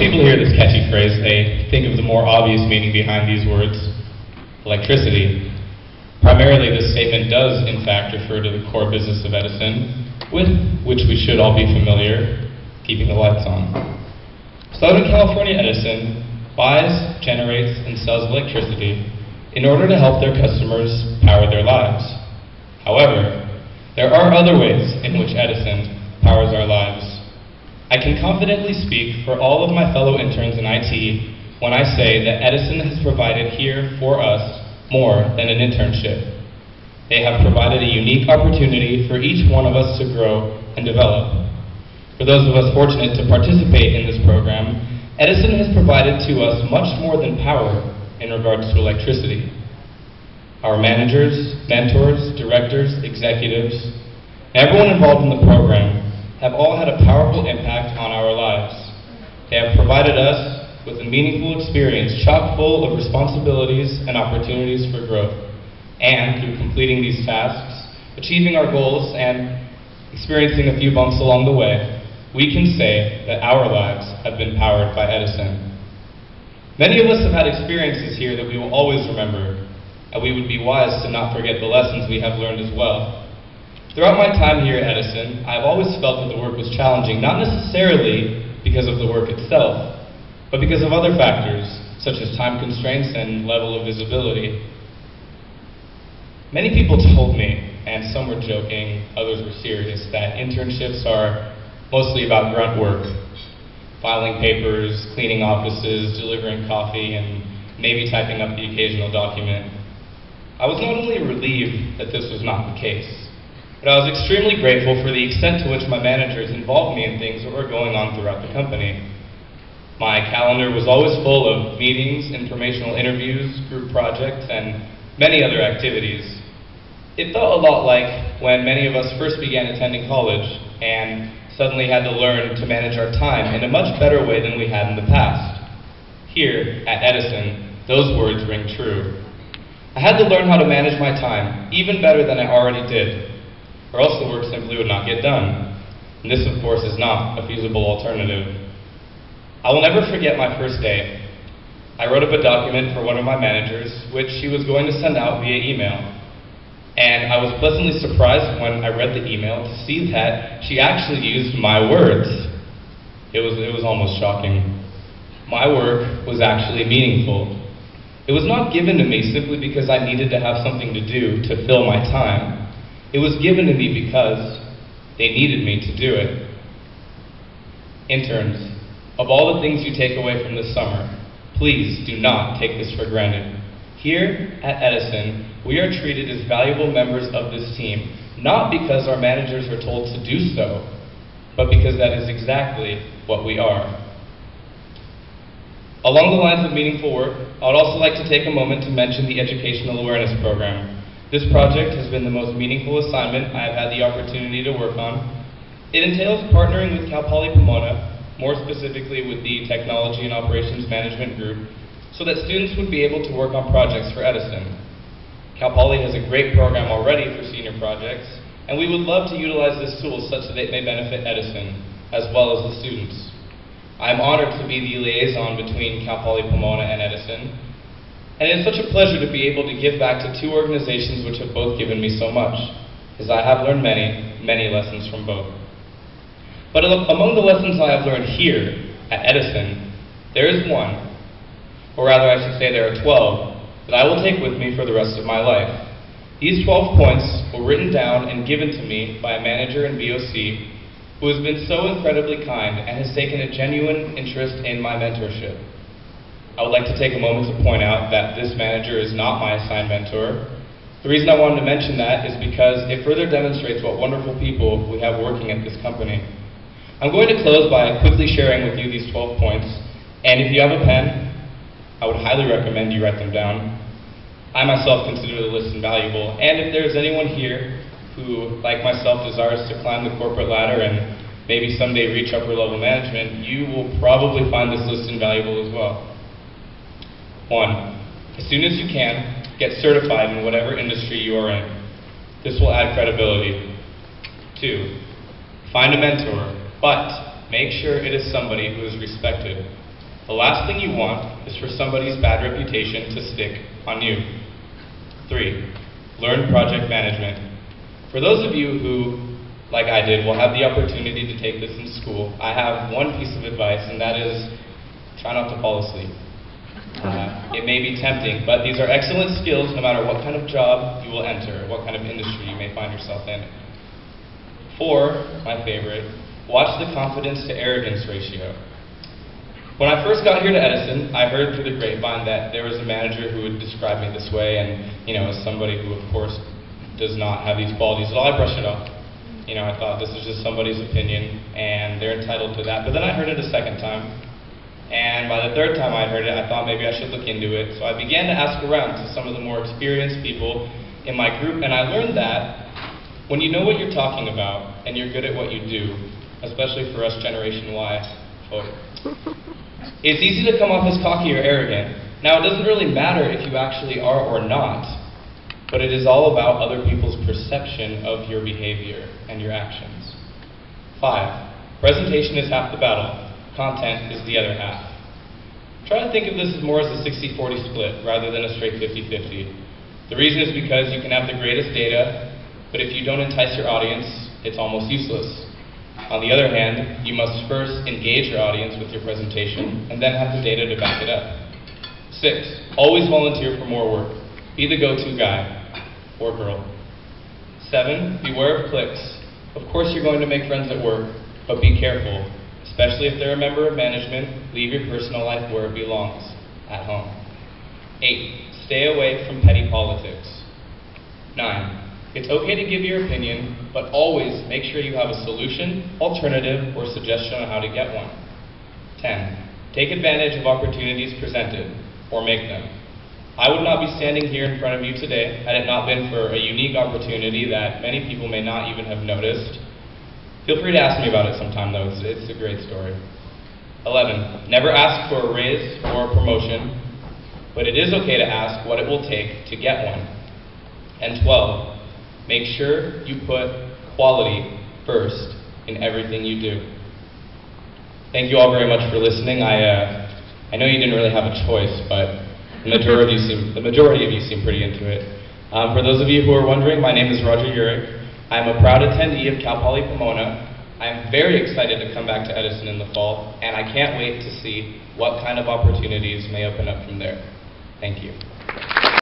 People hear this catchy phrase, they think of the more obvious meaning behind these words, electricity. Primarily, this statement does, in fact, refer to the core business of Edison, with which we should all be familiar, keeping the lights on. Southern California Edison buys, generates, and sells electricity in order to help their customers power their lives. However, there are other ways in which Edison powers our lives. I can confidently speak for all of my fellow interns in IT when I say that Edison has provided here for us more than an internship. They have provided a unique opportunity for each one of us to grow and develop. For those of us fortunate to participate in this program, Edison has provided to us much more than power in regards to electricity. Our managers, mentors, directors, executives, and everyone involved in the program have all had a powerful impact on our lives. They have provided us with a meaningful experience chock full of responsibilities and opportunities for growth. And through completing these tasks, achieving our goals, and experiencing a few bumps along the way, we can say that our lives have been powered by Edison. Many of us have had experiences here that we will always remember, and we would be wise to not forget the lessons we have learned as well. Throughout my time here at Edison, I've always felt that the work was challenging, not necessarily because of the work itself, but because of other factors, such as time constraints and level of visibility. Many people told me, and some were joking, others were serious, that internships are mostly about grunt work, filing papers, cleaning offices, delivering coffee, and maybe typing up the occasional document. I was not only relieved that this was not the case, but I was extremely grateful for the extent to which my managers involved me in things that were going on throughout the company. My calendar was always full of meetings, informational interviews, group projects, and many other activities. It felt a lot like when many of us first began attending college and suddenly had to learn to manage our time in a much better way than we had in the past. Here at Edison, those words ring true. I had to learn how to manage my time even better than I already did, or else the work simply would not get done. And this, of course, is not a feasible alternative. I will never forget my first day. I wrote up a document for one of my managers, which she was going to send out via email. And I was pleasantly surprised when I read the email to see that she actually used my words. It was almost shocking. My work was actually meaningful. It was not given to me simply because I needed to have something to do to fill my time. It was given to me because they needed me to do it. Interns, of all the things you take away from this summer, please do not take this for granted. Here at Edison, we are treated as valuable members of this team, not because our managers are told to do so, but because that is exactly what we are. Along the lines of meaningful work, I would also like to take a moment to mention the Educational Awareness Program. This project has been the most meaningful assignment I have had the opportunity to work on. It entails partnering with Cal Poly Pomona, more specifically with the Technology and Operations Management Group, so that students would be able to work on projects for Edison. Cal Poly has a great program already for senior projects, and we would love to utilize this tool such that it may benefit Edison, as well as the students. I am honored to be the liaison between Cal Poly Pomona and Edison, and it is such a pleasure to be able to give back to two organizations which have both given me so much, as I have learned many, many lessons from both. But among the lessons I have learned here at Edison, there is one, or rather I should say there are 12, that I will take with me for the rest of my life. These 12 points were written down and given to me by a manager in BOC who has been so incredibly kind and has taken a genuine interest in my mentorship. I would like to take a moment to point out that this manager is not my assigned mentor. The reason I wanted to mention that is because it further demonstrates what wonderful people we have working at this company. I'm going to close by quickly sharing with you these 12 points, and if you have a pen, I would highly recommend you write them down. I myself consider the list invaluable, and if there's anyone here who, like myself, desires to climb the corporate ladder and maybe someday reach upper level management, you will probably find this list invaluable as well. 1. As soon as you can, get certified in whatever industry you are in. This will add credibility. 2. Find a mentor, but make sure it is somebody who is respected. The last thing you want is for somebody's bad reputation to stick on you. 3, learn project management. For those of you who, like I did, will have the opportunity to take this in school, I have one piece of advice, and that is try not to fall asleep. It may be tempting, but these are excellent skills no matter what kind of job you will enter, what kind of industry you may find yourself in. 4, my favorite, watch the confidence to arrogance ratio. When I first got here to Edison, I heard through the grapevine that there was a manager who would describe me this way, and as somebody who, of course, does not have these qualities at all, I brushed it off. I thought this is just somebody's opinion, and they're entitled to that. But then I heard it a second time, and by the third time I heard it, I thought maybe I should look into it. So I began to ask around to some of the more experienced people in my group, and I learned that when you know what you're talking about, and you're good at what you do, especially for us Generation Y folk, it's easy to come off as cocky or arrogant. Now, it doesn't really matter if you actually are or not, but it is all about other people's perception of your behavior and your actions. 5, presentation is half the battle. Content is the other half. Try to think of this as more as a 60-40 split rather than a straight 50-50. The reason is because you can have the greatest data, but if you don't entice your audience, it's almost useless. On the other hand, you must first engage your audience with your presentation and then have the data to back it up. 6, always volunteer for more work. Be the go-to guy or girl. 7, beware of cliques. Of course you're going to make friends at work, but be careful. Especially if they're a member of management, leave your personal life where it belongs, at home. 8, stay away from petty politics. 9, it's okay to give your opinion, but always make sure you have a solution, alternative, or suggestion on how to get one. 10, take advantage of opportunities presented, or make them. I would not be standing here in front of you today had it not been for a unique opportunity that many people may not even have noticed. Feel free to ask me about it sometime, though. It's a great story. 11, never ask for a raise or a promotion, but it is okay to ask what it will take to get one. And 12, make sure you put quality first in everything you do. Thank you all very much for listening. I know you didn't really have a choice, but the majority of you seem pretty into it. For those of you who are wondering, my name is Roger Urich. I am a proud attendee of Cal Poly Pomona. I am very excited to come back to Edison in the fall, and I can't wait to see what kind of opportunities may open up from there. Thank you.